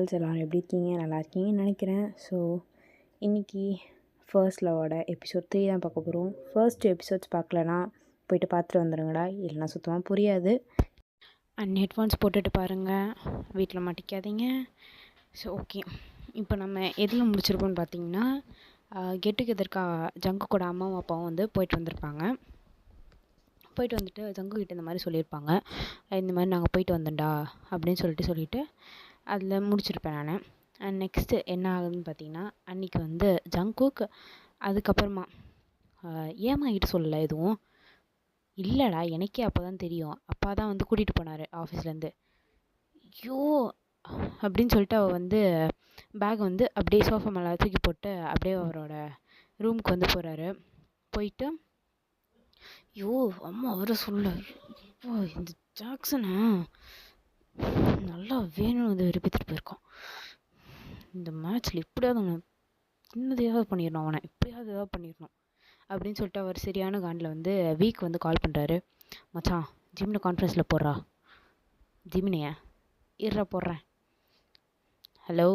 Girls எல்லோரும் எப்படி இருக்கீங்க? நல்லா இருக்கீங்கன்னு நினைக்கிறேன். ஸோ இன்றைக்கி ஃபர்ஸ்ட் லவ்வோட எபிசோட் 3 தான் பார்க்க போகிறோம். ஃபர்ஸ்ட் எபிசோட்ஸ் பார்க்கலனா போய்ட்டு பார்த்துட்டு வந்துடுங்கடா, இல்லைனா சுத்தமாக புரியாது. அண்ட் ஹெட்ஃபோன்ஸ் போட்டுட்டு பாருங்கள், வீட்டில் மாட்டிக்காதீங்க. ஸோ ஓகே, இப்போ நம்ம எதில் முடிச்சிருப்போம்னு பார்த்தீங்கன்னா, கெட் டுகெதர்க்கா ஜங்குக்கோட அம்மாவும் அப்பாவும் வந்து போயிட்டு வந்திருப்பாங்க. போயிட்டு வந்துட்டு ஜங்குக்கிட்ட இந்த மாதிரி சொல்லியிருப்பாங்க, இந்த மாதிரி நாங்கள் போயிட்டு வந்தோம்டா அப்படின்னு சொல்லிட்டு அதில் முடிச்சிருப்பேன் நான். அண்ட் நெக்ஸ்ட்டு என்ன ஆகுதுன்னு பார்த்தீங்கன்னா, அன்றைக்கி வந்து ஜங்குக் அதுக்கப்புறமா ஏம்மா கிட்ட சொல்லலை எதுவும்? இல்லைடா, எனக்கே அப்போ தான் தெரியும், அப்பா தான் வந்து கூட்டிகிட்டு போனார் ஆஃபீஸ்லேருந்து. ஐயோ அப்படின்னு சொல்லிட்டு அவள் வந்து பேக் வந்து அப்படியே சோஃபா மேலே தூக்கி போட்டு அப்படியே அவரோட ரூமுக்கு வந்து போகிறாரு. போயிட்டு ஐயோ அம்மா வர சொல்ல, இந்த ஜாக்சனா நல்லா வேணும்னு வந்து விருப்பத்துட்டு போயிருக்கான். இந்த மேட்ச்சில் எப்படியாவது அவனை சின்னதையாவது பண்ணிடணும், அவனை எப்படியாவது ஏதாவது பண்ணிடணும் அப்படின்னு சொல்லிட்டு அவர் சரியான காண்டில் வந்து வீக் வந்து கால் பண்ணுறாரு. மச்சான், ஜிம்மில் கான்ஃபரன்ஸில் போடுறா. ஜிமினியா இருறா போடுறேன். ஹலோ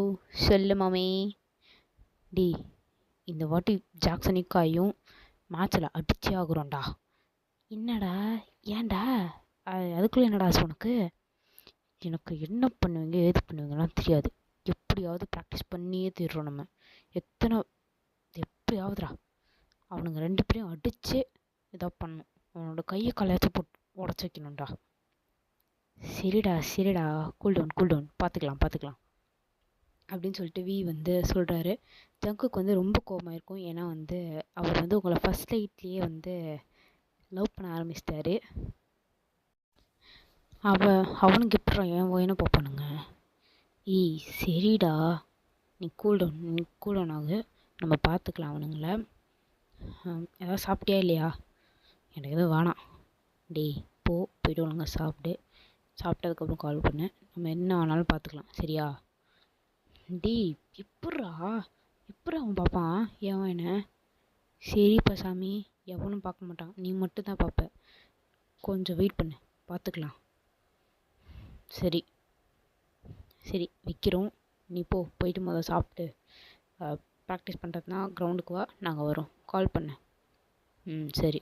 சொல்லு மாமி. டி, இந்த வாட்டி ஜாக்சனிக்காயும் மேட்ச்சில் அடிச்சே ஆகுறோம்டா. என்னடா, ஏன்டா, அதுக்குள்ளே என்னடா ஆசை உனக்கு? எனக்கு என்ன பண்ணுவீங்க ஏது பண்ணுவீங்கலாம் தெரியாது, எப்படியாவது ப்ராக்டிஸ் பண்ணியே தீர்றோம் நம்ம. எப்படியாவதுடா அவனுங்க 2 பேரையும் அடித்து இதாக பண்ணணும், அவனோட கையை கலையாச்சும் போட்டு உடச்சி வைக்கணும்டா. சரிடா கூல்டவுன் பார்த்துக்கலாம் அப்படின்னு சொல்லிட்டு வி வந்து சொல்கிறாரு. ஜங்குக்கு வந்து ரொம்ப கோபமாக இருக்கும், ஏன்னா வந்து அவர் வந்து உங்களை ஃபஸ்ட் நைட்லேயே வந்து லவ் பண்ண ஆரம்பிச்சிட்டாரு. அவனுக்கு எப்படா என் ஒயனை பார்ப்பானுங்க? சரிடா, நீ கூல்டவுன் ஆகு, நம்ம பார்த்துக்கலாம் அவனுங்கள. ஏதாவது சாப்பிட்டியா இல்லையா? எனக்கு எதுவும் வேணாம். போயிட்டு ஒழுங்க சாப்பிட்டு, சாப்பிட்டதுக்கப்புறம் கால் பண்ணு, நம்ம என்ன வேணாலும் பார்த்துக்கலாம், சரியா? எப்பட்றா அவன் பார்ப்பான் என் என்ன? சரிப்பா சாமி, எவனும் பார்க்க மாட்டான், நீ மட்டும்தான் பார்ப்ப, கொஞ்சம் வெயிட் பண்ணு, பார்த்துக்கலாம். சரி வைக்கிறோம், நீ போயிட்டு முதல்ல சாப்பிட்டு ப்ராக்டிஸ் பண்ணுறதுனா கிரவுண்டுக்கு வா, நாங்கள் வரோம், கால் பண்ணு. சரி,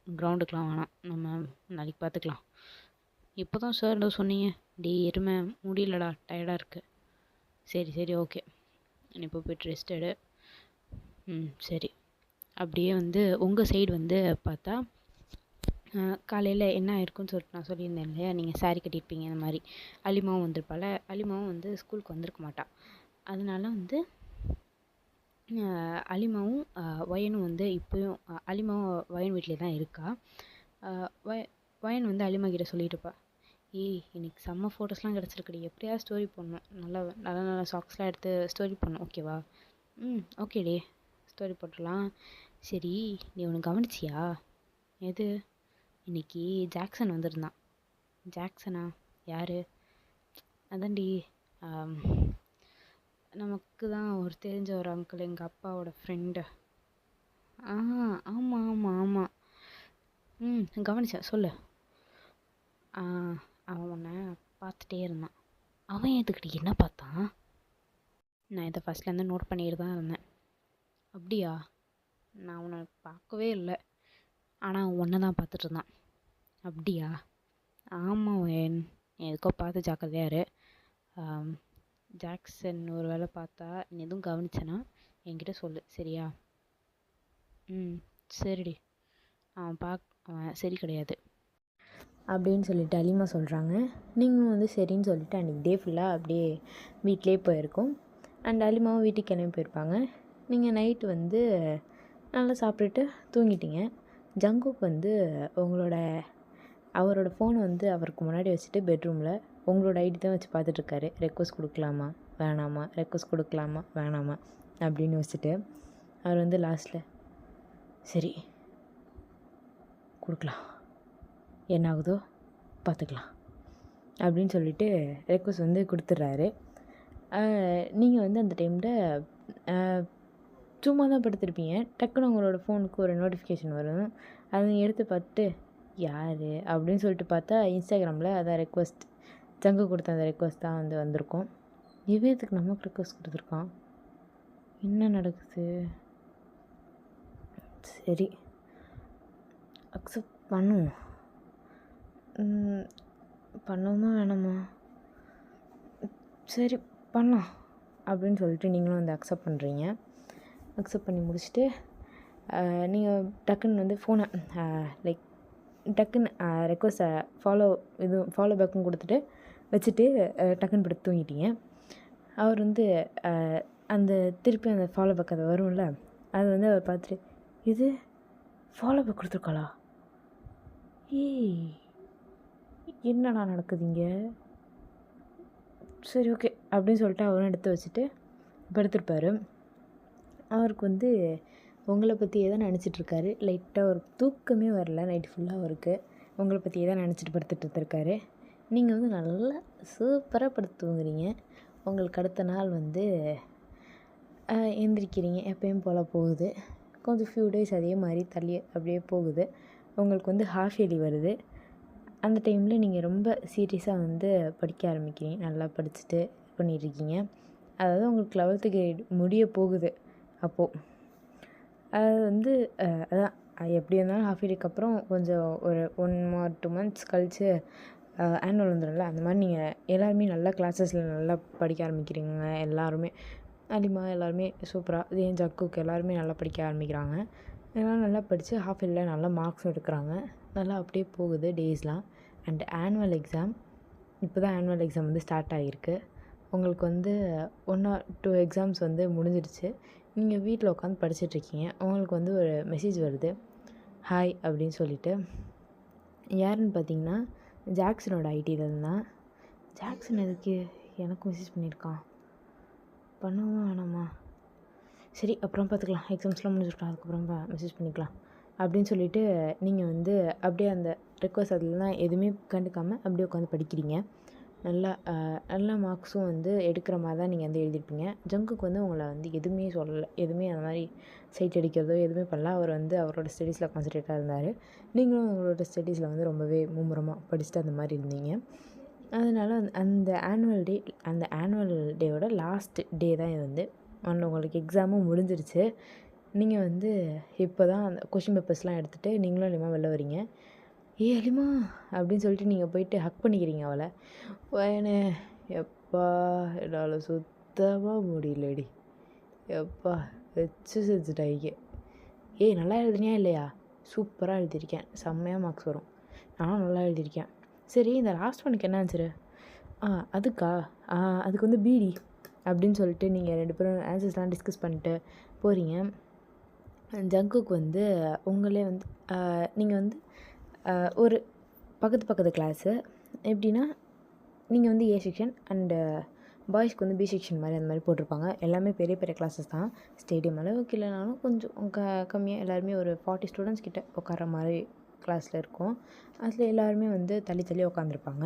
கிரவுண்டுக்கெலாம் வேணாம், நம்ம நாளைக்கு பார்த்துக்கலாம். இப்போ தான் சார் ஏதோ சொன்னீங்க. எருமை முடியலடா, டயர்டாக இருக்குது. சரி ஓகே, நீ போயிட்டு ரெஸ்ட் எடு. சரி. அப்படியே வந்து உங்கள் சைடு வந்து பார்த்தா காலையில் என்ன ஆயிருக்குன்னு சொல்லிட்டு நான் சொல்லியிருந்தேன் இல்லையா, நீங்கள் சாரீ கட்டியிருப்பீங்க, இந்த மாதிரி அலிமாவும் வந்திருப்பாள். அலிமாவும் வந்து ஸ்கூலுக்கு வந்திருக்க மாட்டாள். அதனால வந்து அலிமாவும் வயனும் வந்து இப்போயும் அலிமாவும் வயன் வீட்டிலே தான் இருக்கா. வயன் வந்து அலிமா கிட்ட சொல்லிட்டு இருப்பா, இன்னைக்கு செம்ம ஃபோட்டோஸ்லாம் கிடச்சிருக்குடி, எப்படியா ஸ்டோரி போடணும், நல்ல சாக்ஸ்லாம் எடுத்து ஸ்டோரி போடணும், ஓகேவா? ஓகேடி, ஸ்டோரி போட்டுடலாம். சரி, நீ ஒன்று கவனிச்சியா? எது? இன்னைக்கு ஜாக்சன் வந்திருந்தான். ஜாக்சனா? யார்? அதான்டி, நமக்கு தான் ஒரு தெரிஞ்ச ஒரு அங்கிள், எங்கள் அப்பாவோட ஃப்ரெண்டு. ஆமாம். கவனிச்சேன், சொல்லு. அவன் உன்னை பார்த்துட்டே இருந்தான். அவன் எதுக்கிட்ட என்ன பார்த்தான்? நான் இதை ஃபஸ்ட்லேருந்து நோட் பண்ணிட்டு தான் இருந்தேன். அப்படியா? நான் உன்னை பார்க்கவே இல்லை, ஆனால் உன்னை தான் பார்த்துட்டு இருந்தான். அப்படியா? ஆமாம் வேன், எதுக்கோ பார்த்து ஜாக்கிரதையாரு. ஜாக்சன் ஒரு வேளை பார்த்தா நீ எதுவும் கவனிச்சேன்னா என்கிட்ட சொல்லு, சரியா? சரிடி, அவன் சரி கிடையாது அப்படின்னு சொல்லிட்டு அலிமா சொல்கிறாங்க. நீங்களும் வந்து சரின்னு சொல்லிவிட்டு அன்றைக்கி டே ஃபுல்லாக அப்படியே வீட்டிலே போயிருக்கோம். அண்ட் அலிமாவும் வீட்டுக்கு கிளம்பி போயிருப்பாங்க. நீங்கள் நைட்டு வந்து நல்லா சாப்பிட்டுட்டு தூங்கிட்டீங்க. ஜங்குக் வந்து அவரோட ஃபோனை வந்து அவருக்கு முன்னாடி வச்சுட்டு பெட்ரூமில் உங்களோட ஐடி தான் வச்சு பார்த்துட்ருக்காரு. ரெக்வஸ்ட் கொடுக்கலாமா வேணாமா அப்படின்னு வச்சுட்டு அவர் வந்து லாஸ்ட்டில் சரி கொடுக்கலாம், என்ன ஆகுதோ பார்த்துக்கலாம் அப்படின்னு சொல்லிட்டு ரெக்வஸ்ட் வந்து கொடுத்துட்றாரு. நீங்கள் வந்து அந்த டைமில் சும்மா தான் படுத்திருப்பீங்க. டக்குன்னு உங்களோட ஃபோனுக்கு ஒரு நோட்டிஃபிகேஷன் வரும். அதை எடுத்து பார்த்துட்டு யார் அப்படின்னு சொல்லிட்டு பார்த்தா இன்ஸ்டாகிராமில் அதான் ரெக்வஸ்ட், ஜங்கு கொடுத்த அந்த ரெக்வஸ்ட் தான் வந்து வந்திருக்கும். இவன் எதுக்கு நமக்கு ரிக்வஸ்ட் கொடுத்துருக்கான்? என்ன நடக்குது? சரி, அக்செப்ட் பண்ணுவோம். பண்ணுவோமா வேணாமா? சரி பண்ணலாம் அப்படின்னு சொல்லிட்டு நீங்களும் வந்து அக்செப்ட் பண்ணுறீங்க. அக்செப்ட் பண்ணி முடிச்சுட்டு நீங்கள் டக்குன்னு வந்து ஃபோனை லைக் டக்குன்னு ரெக்வஸ்ட்டை ஃபாலோ பேக்கும் கொடுத்துட்டு வச்சுட்டு டக்குன்னு படுத்து தூங்கிட்டீங்க. அவர் வந்து அந்த திருப்பி அந்த ஃபாலோ பேக் அது வரும்ல, அது வந்து அவர் பார்த்துட்டு, இது ஃபாலோ பேக் கொடுத்துருக்காளா? ஏய் என்னடா நடக்குது இங்கே? சரி ஓகே அப்படின்னு சொல்லிட்டு அவரும் எடுத்து வச்சுட்டு படுத்திருப்பார். அவருக்கு வந்து உங்களை பற்றியே தான் நினச்சிட்ருக்காரு. லைட்டாக ஒரு தூக்கமே வரல நைட்டு ஃபுல்லாக. அவருக்கு உங்களை பற்றியே தான் நினச்சிட்டு படுத்துட்டு இருந்திருக்காரு. நீங்கள் வந்து நல்லா சூப்பராக படுத்து தூங்குறீங்க. உங்களுக்கு அடுத்த நாள் வந்து எந்திரிக்கிறீங்க, எப்பயும் போல் போகுது. கொஞ்சம் ஃபியூ டேஸ் அதே மாதிரி தள்ளி அப்படியே போகுது. உங்களுக்கு வந்து ஹாஃப் இயர்லி வருது. அந்த டைமில் நீங்கள் ரொம்ப சீரியஸாக வந்து படிக்க ஆரம்பிக்கிறீங்க. நல்லா படிச்சுட்டு பண்ணிகிட்ருக்கீங்க. அதாவது உங்களுக்கு 11th கிரேட் முடிய போகுது அப்போது. அது வந்து அதான் எப்படி இருந்தாலும் ஹாஃப் இயர்லிக்கு அப்புறம் கொஞ்சம் ஒரு 1 or 2 months கழித்து ஆனுவல் வந்துடும்ல, அந்த மாதிரி நீங்கள் எல்லாருமே நல்லா கிளாஸஸில் நல்லா படிக்க ஆரம்பிக்கிறீங்க. எல்லாருமே அலிமா எல்லாருமே சூப்பராக, ஏன் ஜக்குக்கு எல்லாருமே நல்லா படிக்க ஆரம்பிக்கிறாங்க. எல்லோரும் நல்லா படித்து ஹாஃப் இயர்லியில் நல்லா மார்க்ஸும் எடுக்கிறாங்க. நல்லா அப்படியே போகுது டேஸ்லாம். அண்ட் ஆனுவல் எக்ஸாம் இப்போ தான் ஆனுவல் எக்ஸாம் வந்து ஸ்டார்ட் ஆகிருக்கு. உங்களுக்கு வந்து 1 or 2 எக்ஸாம்ஸ் வந்து முடிஞ்சிடுச்சு. நீங்கள் வீட்டில் உட்காந்து படிச்சிட்ருக்கீங்க. உங்களுக்கு வந்து ஒரு மெசேஜ் வருது, ஹாய் அப்படின்னு சொல்லிட்டு. யாருன்னு பார்த்தீங்கன்னா ஜாக்சனோட ஐடியில் தான். ஜாக்சன் எதுக்கு எனக்கு மெசேஜ் பண்ணியிருக்கான்? பண்ணுவோமா வேணாமா? சரி அப்புறம் பார்த்துக்கலாம், எக்ஸாம்ஸ்லாம் முடிஞ்சிருக்கலாம், அதுக்கப்புறம் மெசேஜ் பண்ணிக்கலாம் அப்படின்னு சொல்லிவிட்டு நீங்கள் வந்து அப்படியே அந்த ரெக்வஸ்ட் அதெல்லாம் எதுவுமே கண்டுக்காமல் அப்படியே உட்காந்து படிக்கிறீங்க. நல்ல மார்க்ஸும் வந்து எடுக்கிற மாதிரி தான் நீங்கள் வந்து எழுதியிருப்பீங்க. ஜங்குக்கு வந்து உங்களை வந்து எதுவுமே சொல்லலை, எதுவுமே அந்த மாதிரி சைட் அடிக்கிறதோ எதுவுமே பண்ணல. அவர் வந்து அவரோட ஸ்டடீஸில் கான்சன்ட்ரேட்டாக இருந்தார். நீங்களும் உங்களோட ஸ்டடீஸில் வந்து ரொம்பவே மும்முரமாக படிச்சுட்டு அந்த மாதிரி இருந்தீங்க. அதனால் அந்த ஆனுவல் டேவோட லாஸ்ட் டே தான் இது வந்து. உங்களுக்கு எக்ஸாமும் முடிஞ்சிருச்சு. நீங்கள் வந்து இப்போ தான் அந்த கொஷின் பேப்பர்ஸ்லாம் எடுத்துகிட்டு நீங்களும் அலிமா வெளில வரீங்க. அலிமா அப்படின்னு சொல்லிட்டு நீங்கள் போயிட்டு ஹக் பண்ணிக்கிறீங்க அவளை. பையனே எப்பா என்னால் சுத்தமாக முடியலடி, எப்பா வச்சு செஞ்சுட்டாங்க. நல்லா எழுதுனியா இல்லையா? சூப்பராக எழுதியிருக்கேன், செம்மையாக மார்க்ஸ் வரும், நானும் நல்லா எழுதியிருக்கேன். சரி இந்த லாஸ்ட் ஒனுக்கு என்ன ஆன்சரு? அதுக்கா அதுக்கு வந்து பிடி அப்படின்னு சொல்லிட்டு நீங்கள் 2 பேரும் ஆன்சர்ஸ்லாம் டிஸ்கஸ் பண்ணிட்டு போகிறீங்க. ஜங்குக்கு வந்து உங்களே வந்து நீங்கள் வந்து ஒரு பக்கத்து கிளாஸு. எப்படின்னா நீங்கள் வந்து ஏ செக்ஷன் அண்டு பாய்ஸ்க்கு வந்து பி செக்ஷன் மாதிரி அந்த மாதிரி போட்டிருப்பாங்க. எல்லாமே பெரிய கிளாஸஸ் தான். ஸ்டேடியம் அளவுக்கு இல்லைனாலும் கொஞ்சம் கம்மியாக எல்லாருமே ஒரு 40 ஸ்டூடெண்ட்ஸ் கிட்ட உட்கார மாதிரி கிளாஸில் இருக்கும். அதில் எல்லாருமே வந்து தள்ளி உட்காந்துருப்பாங்க.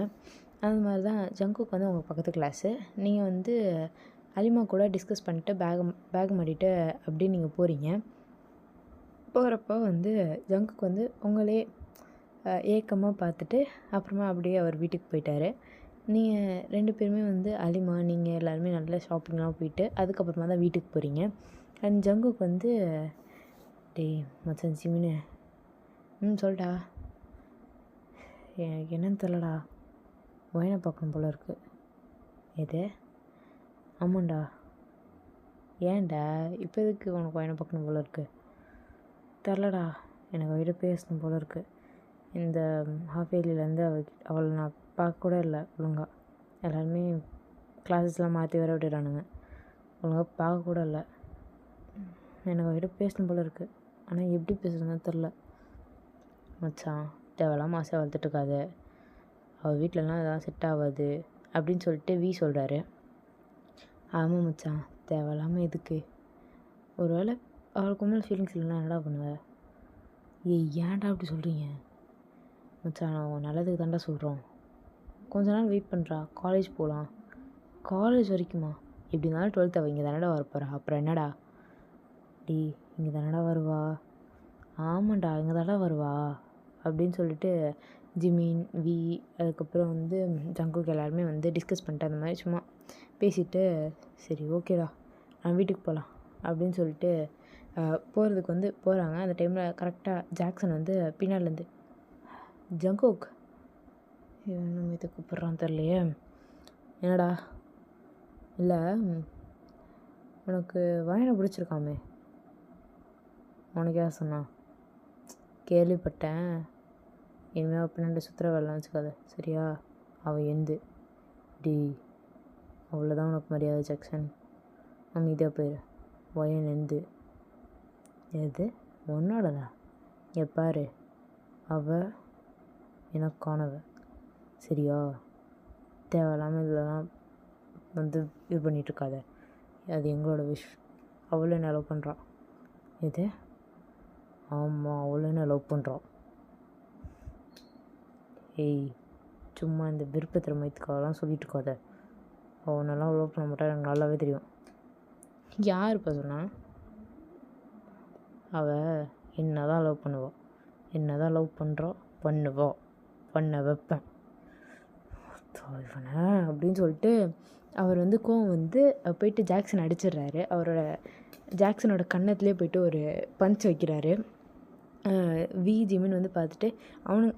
அது மாதிரி தான் ஜங்குக்கு வந்து உங்கள் பக்கத்து கிளாஸு. நீங்கள் வந்து அலிமா கூட டிஸ்கஸ் பண்ணிட்டு பேக் மாட்டிட்டு அப்படியே நீங்கள் போகிறீங்க. போகிறப்ப வந்து ஜங்குக்கு வந்து உங்களே ஏக்கமாக பார்த்துட்டு அப்புறமா அப்படியே அவர் வீட்டுக்கு போயிட்டார். நீங்கள் 2 பேருமே வந்து அலிமா நீங்கள் எல்லாருமே நல்லா ஷாப்பிங்லாம் போயிட்டு அதுக்கப்புறமா தான் வீட்டுக்கு போகிறீங்க. அண்ட் ஜங்குக்கு வந்து டேய் மச்சான் சிமினு சொல்லிட்டா, எனக்கு என்னன்னு தெரிலடா, ஒயனை பார்க்கணும் போல இருக்கு. எது? ஆமாண்டா. ஏன்டா இப்போ எதுக்கு உனக்கு ஒயனை பார்க்கணும் போல இருக்கு? தெரிலடா, எனக்கு அவகிட்ட பேசணும் போல இருக்குது. இந்த ஹாஃப் இயர்லிலேருந்து அவளை நான் பார்க்க கூட இல்லை ஒழுங்காக. எல்லாருமே கிளாஸஸ்லாம் மாற்றி வர விட்டுறானுங்க, ஒழுங்காக பார்க்க கூட இல்லை. எனக்கு அவகிட்ட பேசணும் போல இருக்குது, ஆனால் எப்படி பேசுகிறதுன்னு தெரில. மச்சான் தேவையில்லாமல் ஆசை வளர்த்துட்ருக்காது, அவள் வீட்டிலலாம் இதெல்லாம் செட் ஆகாது அப்படின்னு சொல்லிட்டு சொல்கிறாரு. ஆமாம் மச்சான், தேவையில்லாமல் எதுக்கு? ஒரு வேளை அவளுக்கு ஒன்றும் ஃபீலிங்ஸ் இல்லைன்னா என்னடா பண்ணுவேன்? ஏன்டா அப்படி சொல்கிறீங்க? மச்சான் நான் நல்லதுக்கு தாண்டா சொல்கிறோம். கொஞ்ச நாள் வெயிட் பண்ணுறா, காலேஜ் போகலாம். காலேஜ் வரைக்குமா? எப்படி இருந்தாலும் 12th அவள் இங்கே தானடா வரப்போகிறா, அப்புறம் என்னடா? இங்கே தானடா வருவா? ஆமாண்டா இங்கே தானடா வருவா அப்படின்னு சொல்லிட்டு ஜிமின் அதுக்கப்புறம் வந்து ஜங்குக்கு எல்லாருமே வந்து டிஸ்கஸ் பண்ணிட்டு அந்த மாதிரி சும்மா பேசிவிட்டு சரி ஓகேடா நான் வீட்டுக்கு போகலாம் அப்படின்னு சொல்லிட்டு போகிறதுக்கு வந்து போகிறாங்க. அந்த டைமில் கரெக்டாக ஜாக்சன் வந்து பின்னாலேருந்து ஜங்கோக் இன்னும் இதை கூப்பிட்றான்னு தெரியலையே. என்னடா? இல்லை உனக்கு வயனை பிடிச்சிருக்காமே, உனக்கு யார் சொன்னா? கேள்விப்பட்டேன். இனிமேல் பின்னாடி சுற்றுற வேலைலாம் வச்சுக்காத சரியா? அவள் எந்து டி அவ்வளோதான் உனக்கு மரியாதை ஜாக்சன். அமைதியாக போயிரு. வயன் எந்து எது உன்னோடதா? பாரு அவள் எனக்கானவ சரியா? தேவையில்லாமல் இதெல்லாம் வந்து இது பண்ணிகிட்ருக்காத. அது எங்களோட விஷ். அவளும் என்ன லவ் பண்ணுறான். எது? ஆமாம், அவளும் என்ன லவ் பண்ணுறான். ஏய் சும்மா இந்த விருப்பத்திறமைத்துக்காகலாம் சொல்லிட்டு இருக்காத. அவனெல்லாம் லவ் பண்ண மாட்டா, எனக்கு நல்லாவே தெரியும். யார் இப்போ சொன்னா? அவள் என்ன தான் லவ் பண்ணுவாள். என்ன தான் லவ் பண்ணுறா, பண்ணுவா, பண்ண வைப்பேன் இவனை அப்படின்னு சொல்லிட்டு அவர் வந்து கோவம் வந்து போயிட்டு ஜாக்சன் அடிச்சிடுறாரு. ஜாக்சனோட கன்னத்துலேயே போயிட்டு ஒரு பஞ்ச் வைக்கிறாரு. ஜிமின் வந்து பார்த்துட்டு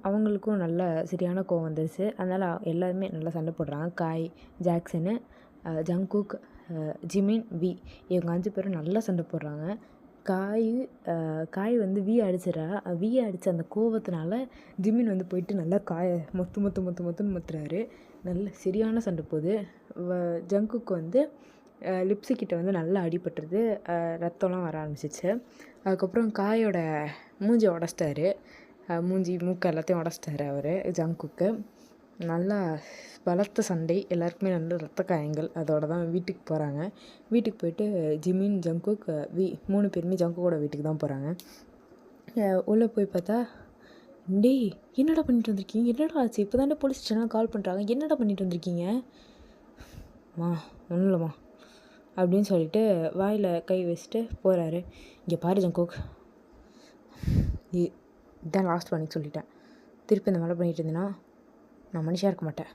அவங்களுக்கும் நல்ல சரியான கோவம் வந்துருச்சு. அதனால் எல்லாருமே நல்லா சண்டை போடுறாங்க. காய், ஜாக்சனு, ஜங்குக், ஜிமின், இவங்க 5 பேரும் நல்லா சண்டை போடுறாங்க. காய் வந்து அடிச்சிடறா. அடித்த அந்த கோவத்தினால ஜிமின் வந்து போயிட்டு நல்லா காயை மொத்துன்னு மொத்துறாரு. நல்ல சரியான சண்டை போகுது. ஜங்குக்கு வந்து லிப்ஸுக்கிட்ட வந்து நல்லா அடிபட்டுருது. ரத்தம்லாம் வர ஆரம்பிச்சிச்சு. அதுக்கப்புறம் காயோட மூஞ்சி உடச்சிட்டாரு. மூஞ்சி மூக்கு எல்லாத்தையும் உடச்சிட்டாரு அவர் ஜங்குக்கு. நல்லா பலத்த சண்டை, எல்லாருக்குமே நல்ல ரத்த காயங்கள். அதோட தான் வீட்டுக்கு போகிறாங்க. வீட்டுக்கு போயிட்டு ஜிமின், ஜங்குக், 3 பேருமே ஜங்குக்கோட வீட்டுக்கு தான் போகிறாங்க. உள்ளே போய் பார்த்தா, டேய் என்னடா பண்ணிட்டு வந்திருக்கீங்க? என்னடா ஆச்சு? இப்போ தானே போலீஸ் ஸ்டேஷன்லாம் கால் பண்ணுறாங்க. என்னடா பண்ணிட்டு வந்திருக்கீங்க? ஒன்றும் இல்லைம்மா அப்படின்னு சொல்லிட்டு வாயில் கை வச்சுட்டு போகிறாரு. இங்கே பாரு ஜங்குக், இதுதான் லாஸ்ட் வார்னிங் சொல்லிட்டேன். திருப்பி இந்த மாதிரி பண்ணிட்டு இருந்தேன்னா நான் மனுஷியாக இருக்க மாட்டேன்.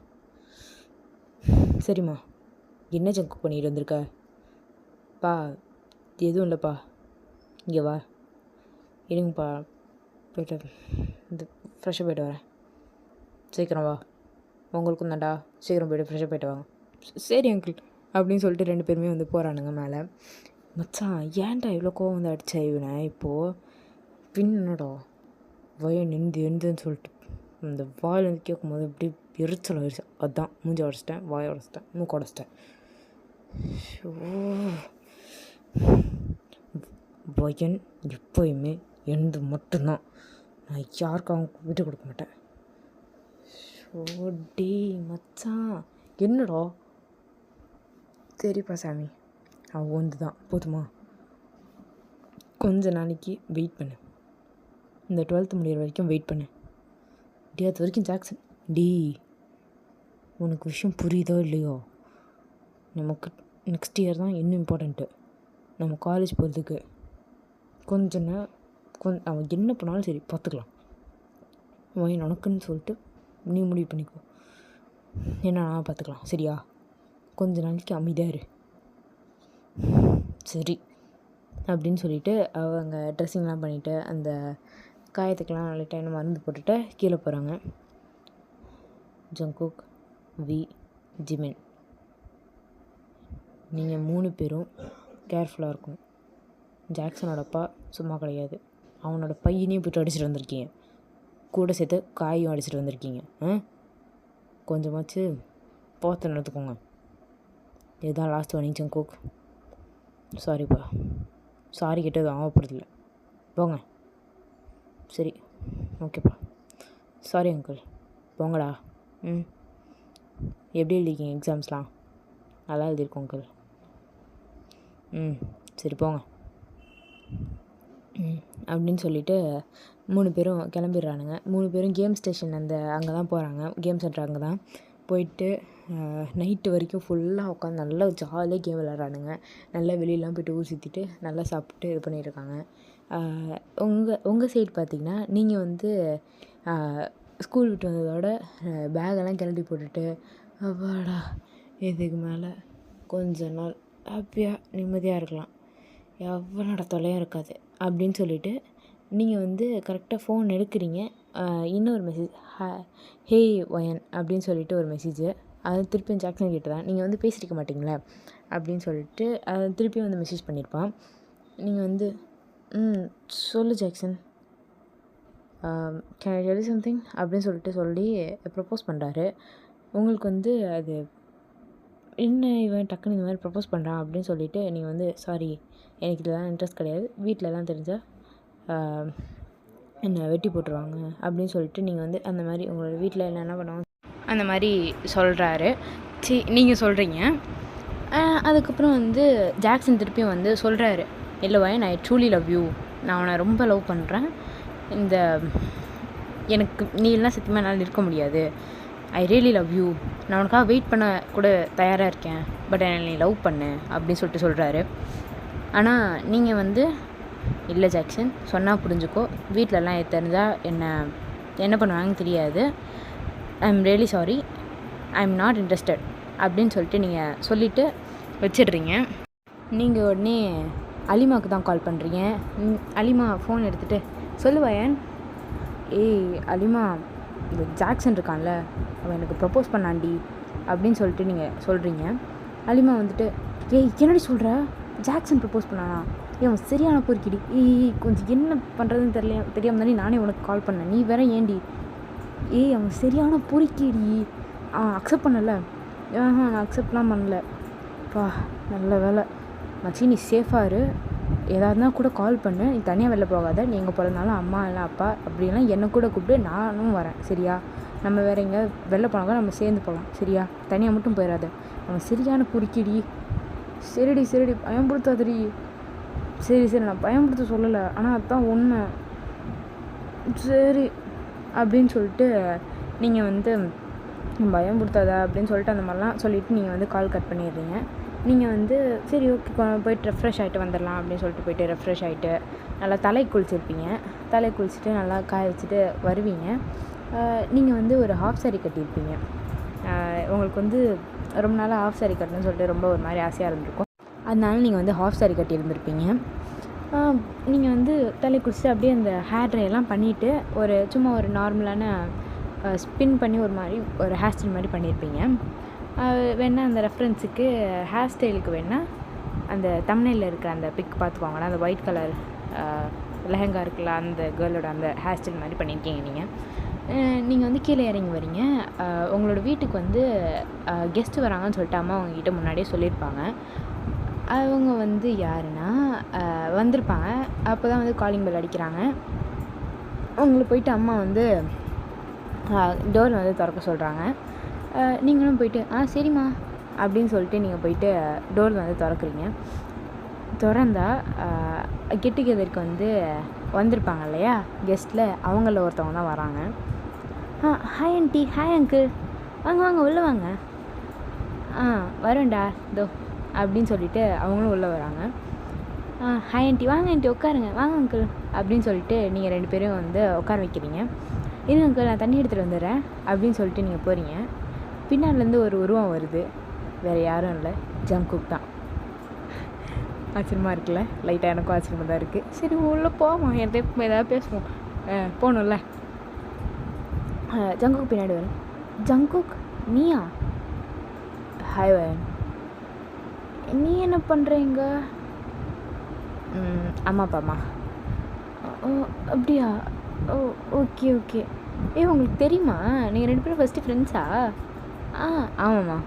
சரிம்மா, என்ன ஜங்குக் பண்ணிட்டு வந்திருக்க? பா எதுவும் இல்லைப்பா, இங்கே வா. இருங்கப்பா, போய்ட்டு இந்த ஃப்ரெஷ்ஷாக போய்ட்டு வரேன். சீக்கிரம் வா, உங்களுக்கும் தான்டா. சீக்கிரம் போய்ட்டு ஃப்ரெஷ்ஷாக போய்ட்டு வாங்க. சரி அங்கிள் அப்படின்னு சொல்லிட்டு 2 பேருமே வந்து போகிறானுங்க மேலே. மச்சான் ஏன்டா இவ்வளோ கோவம் வந்து அடிச்சா இவனை? இப்போது பின்னடா வயன் எந்துன்னு சொல்லிட்டு அந்த வாயில் வந்து கேட்கும்போது இப்படி எரிச்சல் ஆயிடுச்சு. அதுதான் மூஞ்சி உடச்சிட்டேன், வாயை உடச்சிட்டேன், மூக்கு உடச்சிட்டேன். ஷோ வயன் எப்போயுமே எந்த மட்டும்தான். நான் யாருக்கும் விட்டு கொடுக்க மாட்டேன். ஷோ டே மச்சான் என்னடா? சரிப்பா சாமி, அவன் வந்து தான் போதுமா? கொஞ்ச நாளைக்கு வெயிட் பண்ணு. இந்த 12th முடிகிற வரைக்கும் வெயிட் பண்ணு. அது வரைக்கும் ஜாக்சன், உனக்கு விஷயம் புரியுதோ இல்லையோ, நமக்கு நெக்ஸ்ட் இயர் தான் இன்னும் இம்பார்ட்டண்ட்டு. நம்ம காலேஜ் போகிறதுக்கு அவன் என்ன பண்ணாலும் சரி பார்த்துக்கலாம். அவன் உனக்குன்னு சொல்லிட்டு நீ முடிவு பண்ணிக்கோ. என்ன நான் பார்த்துக்கலாம் சரியா? கொஞ்ச நாளைக்கு அமைதியாக இரு. சரி அப்படின்னு சொல்லிவிட்டு அவங்க ட்ரெஸ்ஸிங்லாம் பண்ணிவிட்டு அந்த காயத்துக்கெலாம் லைட்டாக மருந்து போட்டுட்டு கீழே போகிறாங்க. ஜங்குக், ஜிமின், நீங்கள் 3 பேரும் கேர்ஃபுல்லாக இருக்கணும். ஜாக்சனோட அப்பா சும்மா கிடையாது. அவனோட பையனையும் போய்ட்டு அடிச்சிட்டு வந்திருக்கீங்க. கூட சேர்த்து காயும் அடிச்சிட்டு வந்திருக்கீங்க. கொஞ்சமாச்சு பார்த்து நடத்துக்கோங்க. இதுதான் லாஸ்ட் வார்னிங் ஜங்குக். சாரிப்பா. சாரி கேட்டது ஆகப்படுறதில்ல, போங்க. சரி ஓகேப்பா. சாரி அங்கிள், போங்கடா. எப்படி எழுதிருக்கீங்க எக்ஸாம்ஸ்லாம்? நல்லா எழுதியிருக்கோம் அங்கிள். சரி போங்க அப்படின்னு சொல்லிவிட்டு 3 பேரும் கிளம்பிடுறானுங்க. 3 பேரும் கேம் ஸ்டேஷன் அங்கே தான் போகிறாங்க. கேம் சென்டர் அங்கே தான் போயிட்டு நைட்டு வரைக்கும் ஃபுல்லாக உட்காந்து நல்லா ஜாலியாக கேம் விளாட்றானுங்க. நல்லா வெளியெலாம் போய்ட்டு ஊர் சுற்றிட்டு நல்லா சாப்பிட்டு இது பண்ணியிருக்காங்க. உங்கள் சைடு பார்த்திங்கன்னா நீங்கள் வந்து ஸ்கூல் விட்டு வந்ததோட பேகெல்லாம் கிளம்பி போட்டுட்டு அப்பாடா இதுக்கு மேலே கொஞ்ச நாள் ஹாப்பியாக நிம்மதியாக இருக்கலாம், எவ்வளோட தொல்லையும் இருக்காது அப்படின்னு சொல்லிவிட்டு நீங்கள் வந்து கரெக்டாக ஃபோன் எடுக்கிறீங்க. இன்னொரு மெசேஜ், ஹே ஒயன் அப்படின்னு சொல்லிட்டு ஒரு மெசேஜு. அது திருப்பியும் ஜாக்சன் கிட்ட தான், நீங்கள் வந்து பேசியிருக்க மாட்டிங்களே அப்படின்னு சொல்லிட்டு திருப்பியும் வந்து மெசேஜ் பண்ணியிருப்பான். நீங்கள் வந்து சொல்லு Jackson, can I tell you something அப்படின்னு சொல்லிட்டு சொல்லி ப்ரப்போஸ் பண்ணுறாரு. உங்களுக்கு வந்து அது என்ன இவன் டக்குன்னு இந்த மாதிரி ப்ரப்போஸ் பண்ணுறான் அப்படின்னு சொல்லிவிட்டு நீங்கள் வந்து சாரி, எனக்கு இதெல்லாம் இன்ட்ரெஸ்ட் கிடையாது, வீட்டிலலாம் தெரிஞ்சால் என்னை வெட்டி போட்டுருவாங்க அப்படின்னு சொல்லிட்டு நீங்கள் வந்து அந்த மாதிரி உங்களோட வீட்டில் என்ன பண்ணுவாங்க அந்த மாதிரி சொல்கிறாரு. நீங்கள் சொல்கிறீங்க. அதுக்கப்புறம் வந்து ஜாக்சன் திருப்பியும் வந்து சொல்கிறாரு, இல்லை வயன், ஐ ட்ரூலி லவ் யூ, நான் அவனை ரொம்ப லவ் பண்ணுறேன், இந்த எனக்கு நீ எல்லாம் சத்தியமாக என்னால் இருக்க முடியாது, ஐ ரியலி லவ் யூ, நான் உனக்காக வெயிட் பண்ண கூட தயாராக இருக்கேன், பட் என்னை நீ லவ் பண்ணு அப்படின்னு சொல்லிட்டு சொல்கிறாரு. ஆனால் நீங்கள் வந்து இல்லை ஜாக்சன், சொன்னால் புரிஞ்சுக்கோ, வீட்டிலலாம் தெரிஞ்சால் என்ன பண்ணுவாங்கன்னு தெரியாது, I am really sorry, I am not interested அப்படின்னு சொல்லிட்டு நீங்கள் சொல்லிவிட்டு வச்சிடுறீங்க. நீங்கள் உடனே அலிமாவுக்கு தான் கால் பண்ணுறீங்க. அலிமா ஃபோன் எடுத்துகிட்டு, சொல்லு வயன். ஏய் அலிமா, இந்த ஜாக்சன் இருக்கான்ல, அவன் எனக்கு ப்ரப்போஸ் பண்ணாண்டி அப்படின்னு சொல்லிட்டு நீங்கள் சொல்கிறீங்க. அலிமா வந்துட்டு, ஏய் என்னடி சொல்கிற, ஜாக்சன் ப்ரப்போஸ் பண்ணானா, அவன் சரியான பொறுக்கிடி, கொஞ்சம் என்ன பண்ணுறதுன்னு தெரியாமல் தானே நானே உனக்கு கால் பண்ணேன், நீ வேற ஏண்டி, அவன் சரியான பொறுக்கிடி, அக்செப்ட் பண்ணலை, நான் அக்செப்ட்லாம் பண்ணல, நல்ல வேலை மச்சி, நீ சேஃபாக இரு, ஏதாவதுனா கூட கால் பண்ணு, நீ தனியாக வெளில போகாத, நீ எங்கே போகிறதுனாலும் அம்மா இல்லை அப்பா அப்படின்லாம் என்னை கூட கூப்பிட்டு நானும் வரேன் சரியா, நம்ம வேறு எங்கேயாவது வெளில போனாங்க நம்ம சேர்ந்து போகலாம் சரியா, தனியாக மட்டும் போயிடாத, அவன் சரியான பொறுக்கிடி, சரிடி பயன்படுத்தாதடி, சரி நான் பயன்படுத்த சொல்லலை, ஆனால் அதுதான் உண்மை, சரி அப்படின்னு சொல்லிட்டு நீங்கள் வந்து பயன்படுத்தாத அப்படின்னு சொல்லிட்டு அந்த மாதிரிலாம் சொல்லிவிட்டு நீங்கள் வந்து கால் கட் பண்ணிடுறீங்க. நீங்கள் வந்து சரி ஓகே போய்ட்டு ரெஃப்ரெஷ் ஆகிட்டு வந்துடலாம் அப்படின்னு சொல்லிட்டு போய்ட்டு ரெஃப்ரெஷ் ஆகிட்டு நல்லா தலை குளிச்சிருப்பீங்க. தலை குளிச்சுட்டு நல்லா காய வச்சுட்டு வருவீங்க. நீங்கள் வந்து ஒரு ஹாஃப் சாரி கட்டியிருப்பீங்க. உங்களுக்கு வந்து ரொம்ப நாளாக ஹாஃப் சாரி கட்டணும்னு சொல்லிட்டு ரொம்ப ஒரு மாதிரி ஆசையாக இருந்திருக்கும். அதனால நீங்கள் வந்து ஹாஃப் சாரி கட்டியிருந்துருப்பீங்க. நீங்கள் வந்து தலை குளிச்சுட்டு அப்படியே அந்த ஹேர் ட்ரையெல்லாம் பண்ணிவிட்டு சும்மா ஒரு நார்மலான ஸ்பின் பண்ணி ஒரு ஹேர் ஸ்டைல் மாதிரி பண்ணியிருப்பீங்க. வேணால் அந்த ரெஃபரன்ஸுக்கு ஹேர் ஸ்டைலுக்கு வேணால் அந்த தம்ப்நெயிலில் இருக்கிற அந்த பிக் பார்த்துக்கோங்களேன், அந்த ஒயிட் கலர் லெஹங்கா இருக்குல்ல, அந்த கேர்ளோட அந்த ஹேர் ஸ்டைல் மாதிரி பண்ணியிருக்கீங்க. நீங்கள் வந்து கீழே இறங்கி வரீங்க. உங்களோட வீட்டுக்கு வந்து கெஸ்ட்டு வராங்கன்னு சொல்லிட்டு அம்மா அவங்ககிட்ட முன்னாடியே சொல்லியிருப்பாங்க. அவங்க வந்து யாருன்னா வந்திருப்பாங்க. அப்போ தான் வந்து காலிங் பெல் அடிக்கிறாங்க. அவங்களுக்கு போயிட்டு அம்மா வந்து டோர் வந்து திறக்க சொல்கிறாங்க. நீங்களும் போயிட்டு சரிம்மா அப்படின்னு சொல்லிட்டு நீங்கள் போயிட்டு டோர் வந்து திறக்குறீங்க. திறந்தா கெட் டுகெதருக்கு வந்து வந்திருப்பாங்க இல்லையா கெஸ்ட்டில், அவங்கள ஒருத்தவங்க தான் வராங்க. ஹாய் ஆண்டி, ஹாய் அங்கிள், வாங்க உள்ளே வாங்க. வரேன்டா இதோ அப்படின்னு சொல்லிட்டு அவங்களும் உள்ளே வராங்க. ஹாய் ஆண்டி, வாங்க ஆண்டி உட்காருங்க, வாங்க அங்கிள் அப்படின்னு சொல்லிட்டு நீங்கள் 2 பேரும் வந்து உட்கார வைக்கிறீங்க. இருங்க அங்கிள், நான் தண்ணி எடுத்துகிட்டு வந்துடுறேன் அப்படின்னு சொல்லிட்டு நீங்கள் போகிறீங்க. பின்னாடிலேருந்து ஒரு உருவம் வருது. வேறு யாரும் இல்லை, ஜங்குக் தான். ஆச்சரியமாக இருக்குல்ல? லைட்டாக எனக்கும் ஆச்சரியமாக தான் இருக்குது. சரி உள்ளே போவோம், ஏதாவது பேசுவோம், போகணும்ல. ஜங்குக் பின்னாடி வரும். ஜங்குக், நீயா? ஹாய் வயன், நீ என்ன பண்ணுறீங்க? அம்மாப்பாம்மா. ஓ அப்படியா? ஓ ஓகே. உங்களுக்கு தெரியுமா நீங்கள் 2 பேரும் ஃபஸ்ட்டு ஃப்ரெண்ட்ஸா? ஆமாம்மா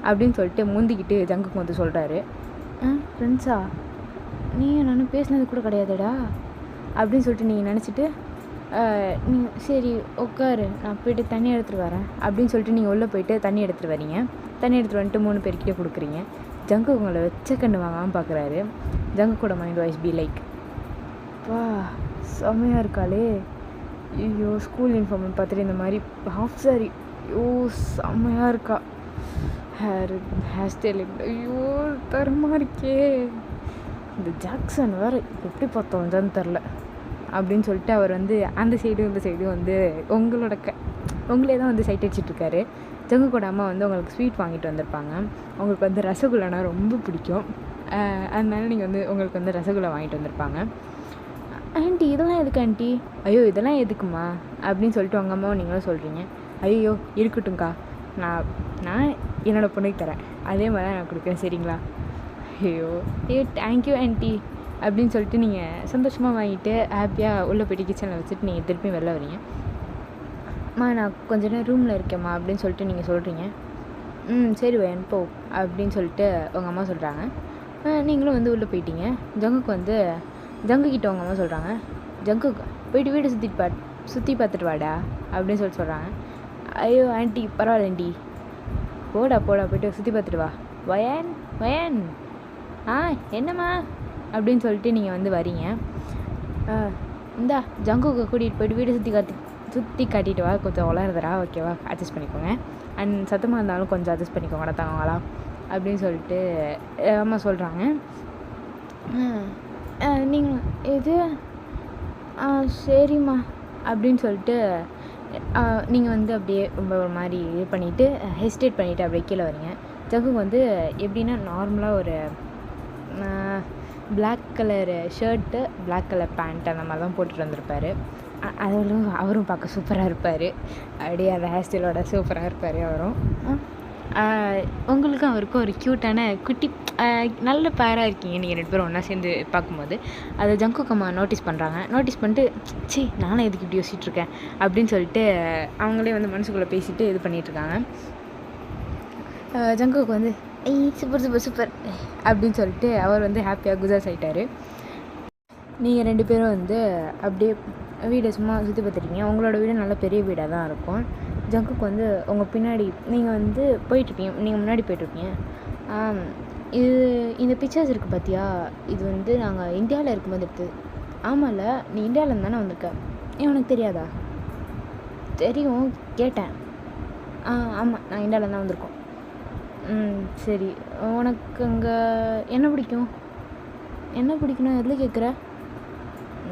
அப்படின்னு சொல்லிட்டு முந்திக்கிட்டு ஜங்குக்கு வந்து சொல்கிறாரு. ஃப்ரெண்ட்ஸா? நீ நானும் பேசினது கூட கிடையாதுடா அப்படின்னு சொல்லிட்டு நீங்கள் நினச்சிட்டு சரி உட்காரு, நான் போய்ட்டு தண்ணி எடுத்துகிட்டு வரேன் அப்படின்னு சொல்லிட்டு நீங்கள் உள்ளே போயிட்டு தண்ணி எடுத்துகிட்டு வரீங்க. தண்ணி எடுத்துகிட்டு வந்துட்டு 3 பேர்கிட்டே கொடுக்குறீங்க. ஜங்கு உங்களை வச்ச கண்டு வாங்காமல் பார்க்குறாரு. ஜங்குக்கோட மைண்ட் வாய்ஸ் பி லைக், செம்மையாக இருக்காளே, ஐயோ ஸ்கூல் யூனிஃபார்ம் பார்த்துட்டு இந்த மாதிரி ஹாஃப் சாரி, ஐயோ செம்மையாக இருக்கா, ஹேர் ஸ்டைல் ஐயோ தரமாக இருக்கே, இந்த ஜாக்சன் வேறு எப்படி பார்த்தோம்னு தெரில அப்படின்னு சொல்லிட்டு அவர் வந்து அந்த சைடும் இந்த சைடும் வந்து உங்களே தான் வந்து சைட் அடிச்சிட்ருக்காரு. ஜங்குக்கோட அம்மா வந்து உங்களுக்கு ஸ்வீட் வாங்கிட்டு வந்திருப்பாங்க. உங்களுக்கு வந்து ரசகுல்லானா ரொம்ப பிடிக்கும். அதனால நீங்கள் வந்து உங்களுக்கு வந்து ரசகுல்லா வாங்கிட்டு வந்திருப்பாங்க. ஆண்டி இதெல்லாம் எதுக்கு ஆண்டி? ஐயோ இதெல்லாம் எதுக்குமா அப்படின்னு சொல்லிட்டு உங்கள் அம்மாவும் நீங்களும் சொல்கிறீங்க. ஐயோ இருக்கட்டும்க்கா, நான் என்னோடய பொண்ணுக்கு தரேன், அதே மாதிரி தான் நான் கொடுக்குறேன், சரிங்களா? ஐயோ தேங்க்யூ ஆண்டி அப்படின்னு சொல்லிட்டு நீங்கள் சந்தோஷமாக வாங்கிட்டு ஹாப்பியாக உள்ளே போய்ட்டு கிச்சனில் வச்சுட்டு நீங்கள் திருப்பி வெளில வரீங்க. அம்மா நான் கொஞ்ச நேரம் ரூமில் இருக்கேம்மா அப்படின்னு சொல்லிட்டு நீங்கள் சொல்கிறீங்க. சரி வேன் போ அப்படின்னு சொல்லிட்டு உங்கள் அம்மா சொல்கிறாங்க. நீங்களும் வந்து உள்ளே போயிட்டீங்க. ஜங்குக்கிட்ட உங்கள் அம்மா சொல்கிறாங்க, ஜங்கு போய்ட்டு வீடு சுற்றி பார்த்துட்டு வாடா அப்படின்னு சொல்கிறாங்க. ஐயோ ஆண்டி பரவாயில்ல ஆண்டி, போடா போயிட்டு சுற்றி பார்த்துட்டு வா. வயன் என்னம்மா அப்படின்னு சொல்லிட்டு நீங்கள் வந்து வரீங்க. இந்தா ஜங்குக்கு கூட்டிகிட்டு போய்ட்டு வீடு சுற்றி காட்டிட்டு வா, கொஞ்சம் வளருதுரா, ஓகேவா, அட்ஜஸ்ட் பண்ணிக்கோங்க, அண்ட் சத்தமாக இருந்தாலும் கொஞ்சம் அட்ஜஸ்ட் பண்ணிக்கோங்கடா தங்கங்களா அப்படின்னு சொல்லிட்டு அம்மா சொல்கிறாங்க. நீங்கள் இது சரிம்மா அப்படின்னு சொல்லிட்டு நீங்கள் வந்து அப்படியே ரொம்ப ஒரு மாதிரி இது பண்ணிவிட்டு ஹெசிடேட் பண்ணிவிட்டு அப்படியே கீழே வரீங்க. ஜங்குக்கு வந்து எப்படின்னா நார்மலாக ஒரு black colour shirt, black colour pant அந்த மாதிரி தான் போட்டுட்டு வந்திருப்பார். அவரும் பார்க்க சூப்பராக இருப்பார். அப்படியே அந்த ஹேர் ஸ்டைலோட சூப்பராக இருப்பார் அவரும். உங்களுக்கும் அவருக்கும் ஒரு க்யூட்டான குட்டி நல்ல பேராக இருக்கீங்க நீங்கள் 2 பேரும் ஒன்றா சேர்ந்து பார்க்கும்போது. அதை ஜங்குக்கம்மா நோட்டீஸ் பண்ணுறாங்க. நோட்டீஸ் பண்ணிட்டு சி நானும் எதுக்கு இப்படி யோசிச்சுட்ருக்கேன் அப்படின்னு சொல்லிட்டு அவங்களே வந்து மனசுக்குள்ளே பேசிட்டு இது பண்ணிகிட்ருக்காங்க. ஜங்குக்கு வந்து சூப்பர் அப்படின்னு சொல்லிட்டு அவர் வந்து ஹாப்பியாக குஜாஸ் ஆகிட்டார். நீங்கள் 2 பேரும் வந்து அப்படியே வீடை சும்மா சுற்றி பார்த்துருக்கீங்க. உங்களோட வீடு நல்ல பெரிய வீடாக தான் இருக்கும். ஜங்குக்கு வந்து உங்கள் பின்னாடி நீங்கள் வந்து போயிட்டுருப்பீங்க, நீங்கள் முன்னாடி போயிட்டுருப்பீங்க. இந்த பிக்சர்ஸ் இருக்குது பார்த்தியா, இது வந்து நாங்கள் இந்தியாவில் இருக்கும்போது எடுத்தது. ஆமாம்ல, நீ இந்தியாவில் தானே வந்திருக்க, உனக்கு தெரியாதா? தெரியும், கேட்டேன். ஆமாம், நான் இந்தியாவில் தான் வந்திருக்கோம். சரி, உனக்கு அங்கே என்ன பிடிக்கணும் எதில் கேட்குற?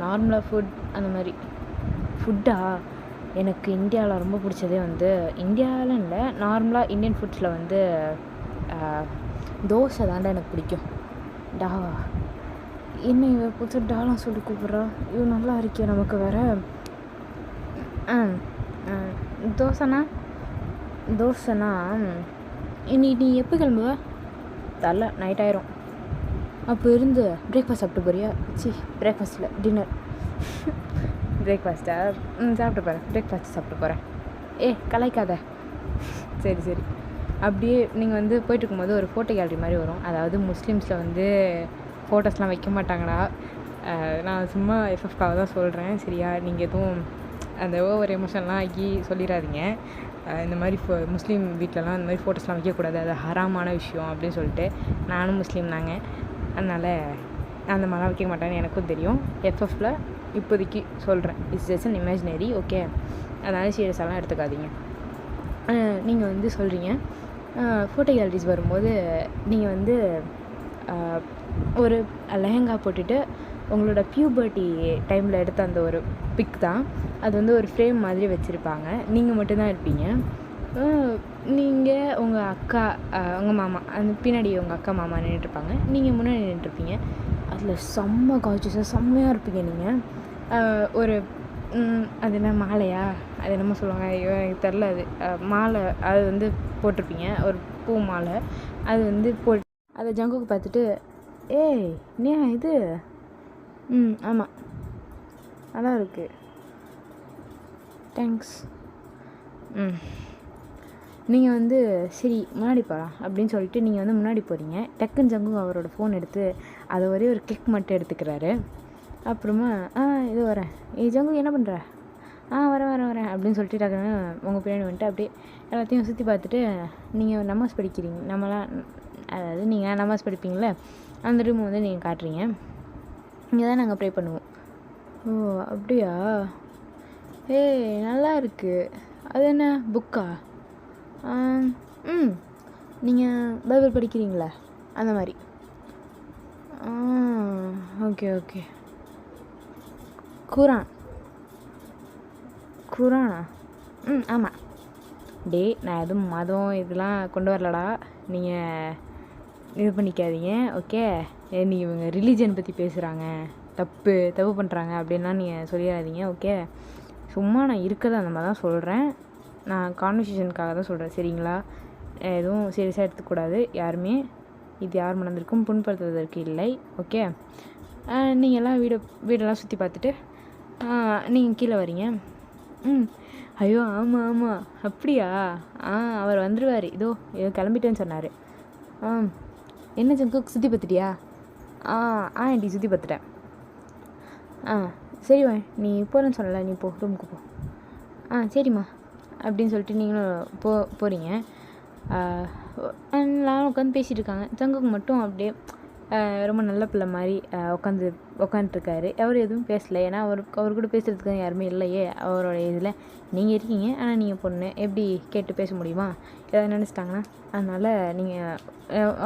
நார்மலாக ஃபுட் அந்த மாதிரி. ஃபுட்டா? எனக்கு இந்தியாவில் ரொம்ப பிடிச்சதே வந்து இந்தியாவில் இல்லை, நார்மலாக இந்தியன் ஃபுட்ஸில் வந்து தோசை தாண்டா எனக்கு பிடிக்கும். டாவா? என்ன இவ புதுசாக டாலாம் சொல்லி கூப்பிட்றா? இவ நல்லா இருக்கே நமக்கு வேறு. தோசைனா நீ எப்போ கிளம்புவ? தரல, நைட் ஆயிரும். அப்போ இருந்து பிரேக்ஃபாஸ்ட் சாப்பிட்டு போறியா? பிரேக்ஃபாஸ்ட்டில் டின்னர். பிரேக்ஃபாஸ்ட்டா? சாப்பிட்டு போகிறேன், பிரேக்ஃபாஸ்ட் சாப்பிட்டு போகிறேன். கலாய்க்காத. சரி அப்படியே நீங்கள் வந்து போயிட்டுருக்கும்போது ஒரு ஃபோட்டோ கேலரி மாதிரி வரும். அதாவது முஸ்லீம்ஸில் வந்து ஃபோட்டோஸ்லாம் வைக்க மாட்டாங்கடா. நான் சும்மா எஃப்எஃப்காக தான் சொல்கிறேன், சரியா? நீங்கள் எதுவும் அந்த ஓவர் எமோஷன்லாம் ஆகி சொல்லிடாதீங்க. இந்த மாதிரி முஸ்லீம் வீட்டிலலாம் இந்த மாதிரி ஃபோட்டோஸ்லாம் வைக்கக்கூடாது, அது ஹராமான விஷயம் அப்படின்னு சொல்லிட்டு. நானும் முஸ்லீம் தாங்க, அதனால் அந்த மாதிரிலாம் வைக்க மாட்டேன்னு எனக்கும் தெரியும். எஃப்எஃப்பில் இப்போதைக்கு சொல்கிறேன், it's just an imaginary, okay? அதனால் சீரியஸாலாம் எடுத்துக்காதீங்க. நீங்கள் வந்து சொல்கிறீங்க ஃபோட்டோ கேலரிஸ் வரும்போது நீங்கள் வந்து ஒரு லெஹங்கா போட்டுட்டு உங்களோட பியூபர்ட்டி டைமில் எடுத்த அந்த ஒரு பிக் தான் அது வந்து ஒரு ஃப்ரேம் மாதிரி வச்சுருப்பாங்க. நீங்கள் மட்டும்தான் இருப்பீங்க. நீங்கள் உங்கள் அக்கா உங்கள் மாமா அந்த பின்னாடி உங்கள் அக்கா மாமா நின்றுட்டுருப்பாங்க, நீங்கள் முன்னாடி நின்றுட்டுருப்பீங்க. அதில் செம்ம காய்ச்சஸாக செம்மையாக இருப்பீங்க நீங்கள். ஒரு அது என்ன மாலையா, அது என்னமோ சொல்லுவாங்க, எனக்கு தெரில, அது மாலை அது வந்து போட்டிருப்பீங்க, ஒரு பூ மாலை. அது வந்து அதை ஜங்குக்கு பார்த்துட்டு நீ இது ஆமாம் நல்லா இருக்குது, தேங்க்ஸ். நீங்கள் வந்து சரி முன்னாடி போகலாம் அப்படின்னு சொல்லிட்டு நீங்கள் வந்து முன்னாடி போகிறீங்க. டக்குன்னு ஜங்கு அவரோட ஃபோன் எடுத்து அதை ஒரே ஒரு கிளிக் மட்டும் எடுத்துக்கிறாரு. அப்புறமா இது வரேன், ஜங்கு என்ன பண்ணுற? வரேன் அப்படின்னு சொல்லிட்டு டக்குன்னு உங்கள் பின்னாடி வந்துட்டு அப்படியே எல்லாத்தையும் சுற்றி பார்த்துட்டு நீங்கள் நமாஸ் படிக்கிறீங்க, அதாவது நீங்கள் நமாஸ் படிப்பீங்களே அந்த ரூம் வந்து நீங்கள் காட்டுறீங்க. இங்கே தான் நாங்கள் ப்ரே பண்ணுவோம். ஓ அப்படியா? நல்லா இருக்குது. அது என்ன புக்கா? நீங்கள் பைபிள் படிக்கிறீங்களா அந்த மாதிரி? ஓகே. குரானா? ஆமாம். நான் எதுவும் மதம் இதெல்லாம் கொண்டு வரலடா, நீங்கள் இது பண்ணிக்காதீங்க, ஓகே. நீங்கள் இவங்க ரிலீஜன் பற்றி பேசுகிறாங்க, தப்பு பண்ணுறாங்க அப்படின்லாம் நீங்கள் சொல்லிடாதீங்க, ஓகே. சும்மா நான் இருக்கிறத அந்த மாதிரி தான் சொல்கிறேன், நான் கான்வர்சேஷனுக்காக தான் சொல்கிறேன், சரிங்களா? எதுவும் சீரியஸாக எடுத்துக்கூடாது யாருமே. இது யார் மனதிற்கும் புண்படுத்துவதற்கு இல்லை, ஓகே. நீங்கள்லாம் வீடெல்லாம் சுற்றி பார்த்துட்டு நீங்கள் கீழே வரீங்க. ஐயோ ஆமாம் அப்படியா? அவர் வந்துடுவார், ஏதோ கிளம்பிட்டேன்னு சொன்னார். என்ன ஜங்குக், சுற்றி பார்த்துட்டியா? ஆண்டி சுற்றி பார்த்துட்டேன். சரிம்மா, நீ போகிறேன்னு சொல்லலை, நீ போ, ரூமுக்கு போ. சரிம்மா அப்படின்னு சொல்லிட்டு நீங்களும் போகிறீங்க. எல்லாரும் உட்காந்து பேசிகிட்டு இருக்காங்க. ஜங்குக்கு மட்டும் அப்படியே ரொம்ப நல்ல பிள்ளை மாதிரி உட்காந்துருக்காரு. அவர் எதுவும் பேசலை, ஏன்னா அவர் கூட பேசுகிறதுக்கு யாருமே இல்லையே அவரோட இதில். நீங்கள் இருக்கீங்க, ஆனால் நீங்கள் பொண்ணு, எப்படி கேட்டு பேச முடியுமா? எதாவது நினச்சிட்டாங்கன்னா. அதனால்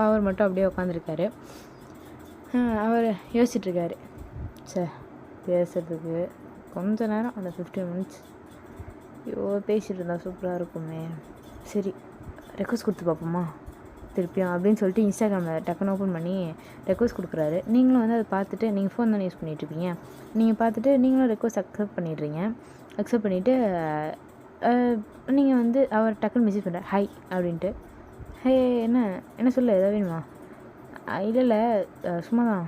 அவர் மட்டும் அப்படியே உட்காந்துருக்காரு. அவர் யோசிச்சுட்ருக்காரு, சார் பேசுகிறதுக்கு கொஞ்ச நேரம், அந்த 15 மினிட்ஸ் பேசிகிட்டு இருந்தால் சூப்பராக இருக்குமே. சரி, ரெக்வஸ்ட் கொடுத்து பார்ப்போமா திருப்பியும் அப்படின்னு சொல்லிட்டு இன்ஸ்டாகிராமில் டக்குன்னு ஓப்பன் பண்ணி ரெக்வஸ்ட் கொடுக்குறாரு. நீங்களும் அதை பார்த்துட்டு, நீங்கள் ஃபோன் தானே யூஸ் பண்ணிகிட்ருப்பீங்க, நீங்கள் பார்த்துட்டு நீங்களும் ரெக்வஸ்ட் அக்செப்ட் பண்ணிடுறீங்க. அக்செப்ட் பண்ணிவிட்டு நீங்கள் அவர் டக்குன்னு மெசேஜ் பண்ணுற ஹாய் அப்படின்ட்டு. ஹே, என்ன சொல்ல, எதாவது வேணுமா? இல்லை சும்மா தான்,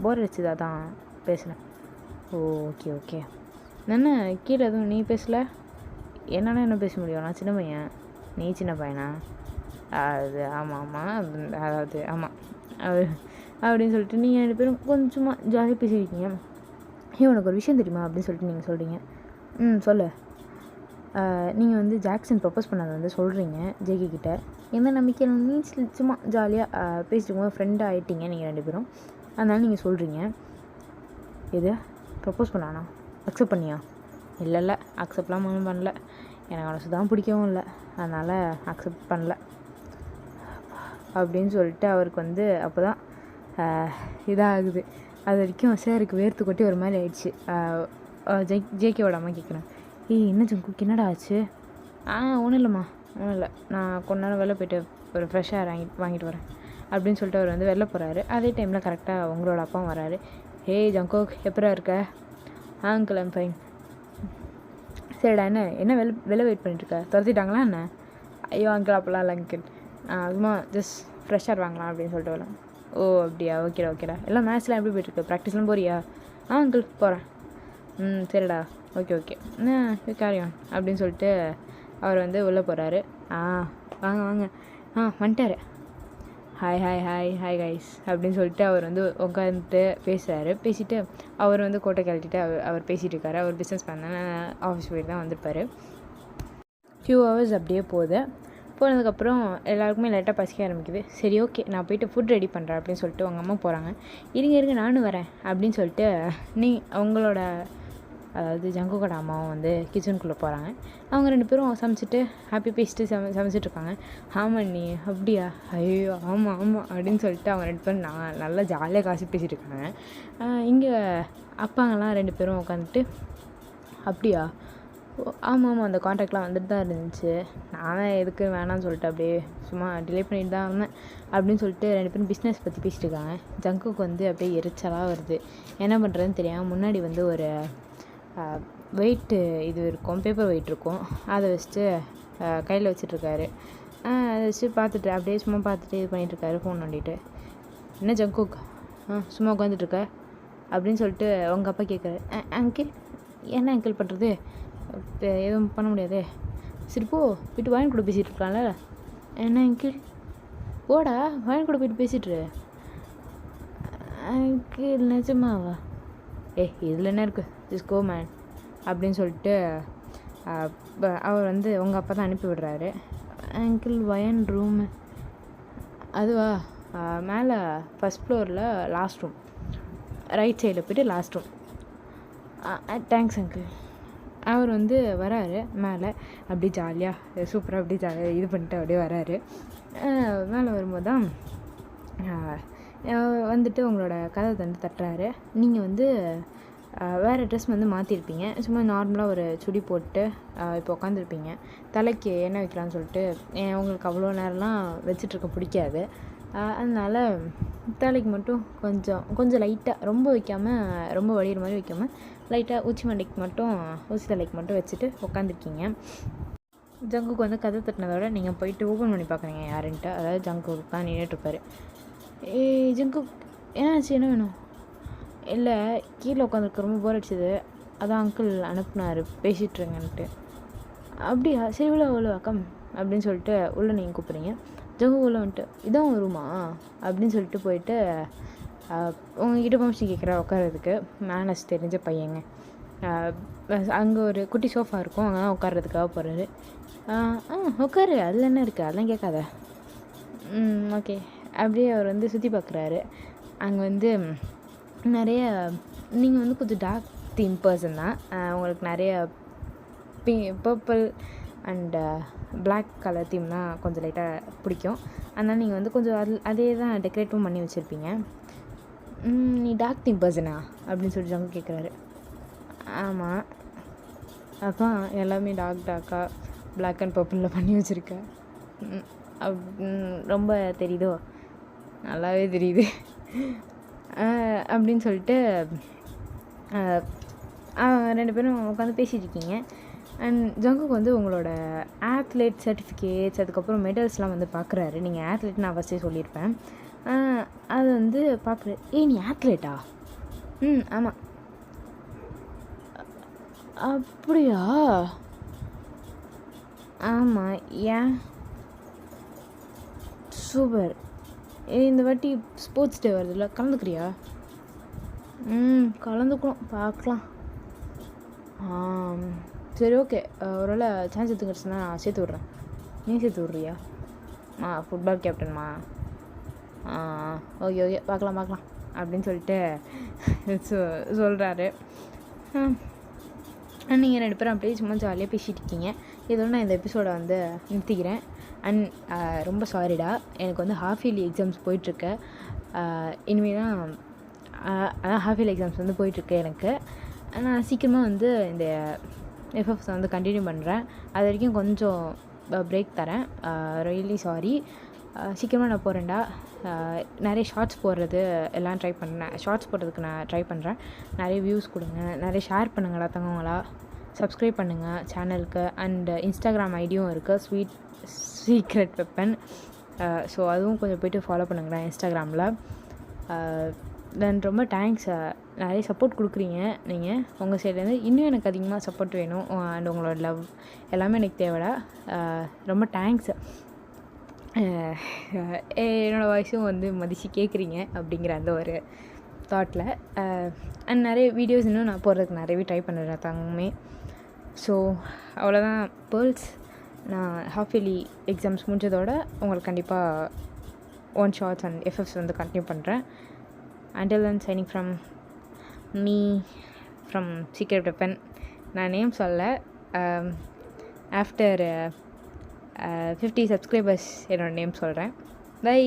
போர் அடிச்சுதா தான் பேசுகிறேன். ஓகே. என்ன கீழே எதுவும் நீ பேசலை? என்னால் என்ன பேச முடியும், நான் சின்ன பையன், நீ சின்ன பையனா? அது ஆமாம், அதாவது ஆமாம் அப்படின்னு சொல்லிட்டு நீங்கள் 2 பேரும் கொஞ்சமாக ஜாலியாக பேசியிருக்கீங்க. உனக்கு ஒரு விஷயம் தெரியுமா அப்படின்னு சொல்லிட்டு நீங்கள் சொல்கிறீங்க. சொல்லு. நீங்கள் ஜாக்சன் ப்ரப்போஸ் பண்ணதை சொல்கிறீங்க ஜேகே கிட்ட. எந்த நம்பிக்கையில் மீன்ஸ் சும்மா ஜாலியாக பேசிட்டு ஃப்ரெண்டாக ஆகிட்டீங்க நீங்கள் 2 பேரும். அதனால நீங்கள் சொல்கிறீங்க. எது ப்ரப்போஸ் பண்ணானா? அக்செப்ட் பண்ணியா? இல்லை அக்செப்ட்லாம் ஒன்றும் பண்ணல, எனக்கு அவனை சுத்தமாக பிடிக்கவும் இல்லை, அதனால் அக்செப்ட் பண்ணல அப்படின்னு சொல்லிட்டு அவருக்கு அப்போ தான் இதாகுது. அது வரைக்கும் சாருக்கு வேர்த்து கொட்டி ஒரு மாதிரி ஆயிடுச்சு. ஜேகேவோட அம்மா கேட்குறேன், என்ன ஜங்குக்கு என்னடா ஆச்சு? ஒன்றும் இல்லைம்மா, ஒன்றும் இல்லை, நான் கொஞ்ச நேரம் வெளில போய்ட்டு ஒரு ஃப்ரெஷ் ஏர் வாங்கிட்டு வரேன் அப்படின்னு சொல்லிட்டு அவர் வெளில போகிறாரு. அதே டைமில் கரெக்டாக உங்களோட அப்பாவும் வராரு. ஜங்கோக் எப்படா இருக்க? Uncle I'm fine. சரிடா, என்ன வெளில வெயிட் பண்ணிட்டுருக்க? துரத்திட்டாங்களா என்ன? ஐயோ அங்கிள், அப்போலாம் இல்லை அங்கிள், சும்மா ஜஸ்ட் ஃப்ரெஷ்ஷாக வாங்கலாம் அப்படின்னு சொல்லிட்டு வரலாம். அப்படியா, ஓகேடா. எல்லாம் மேட்ச்லாம் எப்படி போய்ட்டுருக்கு? ப்ராக்டிஸ்லாம் போறியா? அங்கிள் போகிறேன். சரிடா, ஓகே கேரி ஆன் அப்படின்னு சொல்லிட்டு அவர் உள்ளே போகிறாரு. வாங்க வந்துட்டார். ஹாய் கைஸ் அப்படின்னு சொல்லிட்டு அவர் உட்காந்துட்டு பேசுகிறாரு. பேசிவிட்டு அவர் கோட்டை கழட்டிட்டு அவர் பேசிகிட்டு இருக்காரு. அவர் பிஸ்னஸ் பண்ண ஆஃபீஸ் போயிட்டு தான் வந்திருப்பார். ஃபியூ ஹவர்ஸ் அப்படியே போனதுக்கப்புறம் எல்லாருக்குமே லைட்டாக பசிக்க ஆரம்பிக்குது. சரி, ஓகே, நான் போய்ட்டு ஃபுட் ரெடி பண்ணுறேன் அப்படின்னு சொல்லிட்டு உங்கள் அம்மா போகிறாங்க. இருங்க நானும் வரேன் அப்படின்னு சொல்லிட்டு உங்களோட அதாவது ஜங்குக்கோட அம்மாவும் கிச்சனுக்குள்ளே போகிறாங்க. அவங்க 2 பேரும் சமைச்சிட்டு ஹாப்பி பேசிட்டு சமைச்சிட்ருக்காங்க. ஆமாம் நீ அப்படியா? ஐயோ ஆமாம் அப்படின்னு சொல்லிட்டு அவங்க 2 பேரும் நல்லா ஜாலியாக காசு பேசிகிட்டு இருக்காங்க. இங்கே அப்பாங்கெல்லாம் 2 பேரும் உட்காந்துட்டு அப்படியா? ஆமாம் அந்த கான்ட்ராக்ட்லாம் வந்துட்டு தான் இருந்துச்சு, நானே எதுக்கு வேணான்னு சொல்லிட்டு அப்படியே சும்மா டிலே பண்ணிட்டு தான் இருந்தேன் அப்படின்னு சொல்லிட்டு 2 பேரும் பிஸ்னஸ் பற்றி பேசிட்டு இருக்காங்க. ஜங்குக்கு அப்படியே எரிச்சலாக வருது. என்ன பண்ணுறதுன்னு தெரியாமல் முன்னாடி ஒரு வெயிட்டு இது இருக்கும், பேப்பர் வெயிட் இருக்கும், அதை வச்சுட்டு கையில் வச்சிட்ருக்காரு. அதை வச்சு பார்த்துட்டு அப்படியே சும்மா பார்த்துட்டு இது பண்ணிகிட்ருக்காரு ஃபோன் நோண்டிட்டு. என்ன ஜங்குக் சும்மா உட்காந்துட்ருக்க அப்படின்னு சொல்லிட்டு உங்கள் அப்பா கேட்குறாரு. அங்கிள் என்ன அங்கிள் பண்ணுறது, எதுவும் பண்ண முடியாதே, சரி போ போய்ட்டு வாங்கி கூட பேசிகிட்டு இருக்கான்ல. என்ன அங்கிள் போடா, வாங்கி கூட போய்ட்டு பேசிட்டுரு. அங்கிள் நிஜமாவா? இதில் என்ன இருக்குது, ஜஸ்ட் கோ மேன் அப்படின்னு சொல்லிட்டு அவர் உங்கள் அப்பா தான் அனுப்பி விடுறாரு. அங்கிள் வயன் ரூமு அதுவா? மேலே ஃபஸ்ட் ஃப்ளோரில் லாஸ்ட் ரூம், ரைட் சைடில் போய்ட்டு லாஸ்ட் ரூம். Thanks uncle. அவர் வராரு மேலே, அப்படியே ஜாலியாக சூப்பராக அப்படியே ஜாலியாக இது பண்ணிட்டு அப்படியே வராரு. மேலே வரும்போது தான் உங்களோட கதை தட்டுறாரு. நீங்கள் வேறு ட்ரெஸ் வந்து மாற்றிருப்பீங்க. சும்மா நார்மலாக ஒரு சுடி போட்டு இப்போ உட்காந்துருப்பீங்க. தலைக்கு எண்ணெய் வைக்கலான்னு சொல்லிட்டு உங்களுக்கு அவ்வளோ நேரம்லாம் வச்சிட்ருக்க பிடிக்காது. அதனால் தலைக்கு மட்டும் கொஞ்சம் லைட்டாக ரொம்ப வைக்காமல், ரொம்ப வழியிற மாதிரி வைக்காமல் லைட்டாக உச்சி மண்டைக்கு மட்டும், ஊசி தலைக்கு மட்டும் வச்சுட்டு உட்காந்துருக்கீங்க. ஜங்குக்கு வந்து கதை தட்டினதோட நீங்கள் போயிட்டு ஓப்பன் பண்ணி பார்க்குறீங்க யாருன்ட்டு. அதாவது ஜங்குக்கு தான் நின்றுட்டுருப்பாரு. ஜங்குக் என்னாச்சு, என்ன வேணும்? இல்லை, கீழே உட்காந்துருக்க ரொம்ப போர் அடிச்சது, அதான் அங்கிள் அனுப்புனார் பேசிகிட்ருங்கன்ட்டு. அப்படியா, சரி உள்ள கம் அப்படின்னு சொல்லிட்டு உள்ளே நீங்கள் கூப்பிட்றீங்க. ஜங்கு உள்ள வந்துட்டு, இதான் ரூமா அப்படின்னு சொல்லிட்டு போயிட்டு உங்ககிட்ட பர்மிஷன் கேட்குற உட்காரதுக்கு. மேனஸ் தெரிஞ்ச பையங்க. அங்கே ஒரு குட்டி சோஃபா இருக்கும், அங்கே தான் உட்காரதுக்காக போகிறாரு. உட்காரு, அதில் என்ன இருக்குது, அதெல்லாம் கேட்காத. ஓகே. அப்படியே அவர் வந்து சுற்றி பார்க்குறாரு. அங்கே வந்து நிறைய, நீங்கள் வந்து கொஞ்சம் டார்க் தீம் பர்சன் தான். உங்களுக்கு நிறைய purple and black colour theme தான் கொஞ்சம் லைட்டாக பிடிக்கும். அதனால் நீங்கள் வந்து கொஞ்சம் அதே தான் டெக்கரேட்டும் பண்ணி வச்சுருப்பீங்க. நீ டார்க் தீம் பர்சனா அப்படின்னு சொல்லிட்டு ஜங்கு கேட்குறாரு. ஆமாம், அதான் எல்லாமே டார்க்காக பிளாக் அண்ட் பர்பிளில் பண்ணி வச்சுருக்கேன். ரொம்ப தெரியுதோ? நல்லாவே தெரியுது அப்படின்னு சொல்லிட்டு 2 பேரும் உட்காந்து பேசிகிட்டு இருக்கீங்க. அண்ட் ஜங்குக்கு வந்து உங்களோட ஆத்லெட் சர்டிஃபிகேட்ஸ், அதுக்கப்புறம் மெடல்ஸ்லாம் வந்து பார்க்குறாரு. நீங்கள் ஆத்லெட் நான் ஃபஸ்ட்டே சொல்லியிருப்பேன். அது வந்து பார்க்குறாரு. நீ ஆத்லெட்டா? ஆமாம். அப்படியா? ஆமாம். ஏன்? சூப்பர். இந்த வாட்டி ஸ்போர்ட்ஸ் டே வருதுல்ல, கலந்துக்கிறியா? கலந்துக்கணும், பார்க்கலாம். சரி, ஓகே. ஒருவேளை சான்ஸ் எடுத்துக்கிடுச்சுன்னா நான் சேர்த்து விட்றேன். நீ சேர்த்து விட்றியா? ஃபுட்பால் கேப்டன்மா? ஓகே பார்க்கலாம் அப்படின்னு சொல்லிட்டு சொல்கிறாரு. நீங்கள் 2 பேரும் அப்படியே சும்மா ஜாலியாக பேசிகிட்டு இருக்கீங்க. இதோட நான் இந்த எபிசோடை வந்து நிறுத்திக்கிறேன். அண்ட் ரொம்ப சாரிடா, எனக்கு வந்து ஹாஃப் இயர்லி எக்ஸாம்ஸ் போயிட்டுருக்கு. இனிமேல் தான் அதான் ஹாஃப் இயர்லி எக்ஸாம்ஸ் வந்து போயிட்டுருக்கு எனக்கு. நான் சீக்கிரமாக வந்து இந்த எஃப்எஃப்ஸை வந்து கண்டினியூ பண்ணுறேன். அது வரைக்கும் கொஞ்சம் பிரேக் தரேன். Really sorry. சீக்கிரமாக நான் போகிறேன்டா. நிறைய ஷார்ட்ஸ் போடுறது எல்லாம் ட்ரை பண்ணேன். ஷார்ட்ஸ் போடுறதுக்கு நான் ட்ரை பண்ணுறேன். நிறைய வியூஸ் கொடுங்க, நிறைய ஷேர் பண்ணுங்கடா தங்கங்களா. சப்ஸ்கிரைப் பண்ணுங்கள் சேனலுக்கு. அண்ட் இன்ஸ்டாகிராம் ஐடியும் இருக்குது, சீக்ரெட் வெப்பன். ஸோ அதுவும் கொஞ்சம் போய்ட்டு ஃபாலோ பண்ணுங்கடா இன்ஸ்டாகிராமில். தென் ரொம்ப தேங்க்ஸ். நிறைய சப்போர்ட் கொடுக்குறீங்க நீங்கள் உங்கள் சைட்லேருந்து. இன்னும் எனக்கு அதிகமாக சப்போர்ட் வேணும். அண்ட் உங்களோட லவ் எல்லாமே எனக்கு தேவைடா. ரொம்ப தேங்க்ஸ். என்னோடய வாய்ஸும் வந்து மதித்து கேட்குறீங்க அப்படிங்கிற அந்த ஒரு தாட்டில். அண்ட் நிறைய வீடியோஸ் இன்னும் நான் போடுறதுக்கு நிறையவே ட்ரை பண்ணுறேன் தங்கமே. ஸோ அவ்வளோதான் பேர்ல்ஸ். நான் ஹாஃப் இயர்லி எக்ஸாம்ஸ் முடிஞ்சதோட உங்களுக்கு கண்டிப்பாக ஒன் ஷார்ட்ஸ் அண்ட் எஃப்எஃப்ஸ் வந்து கண்டினியூ பண்ணுறேன். Until then, signing from me from Secret Weapon. நான் நேம் சொல்ல. ஆஃப்டர் 50 சப்ஸ்கிரைபர்ஸ் என்னோடய நேம் சொல்கிறேன். பை.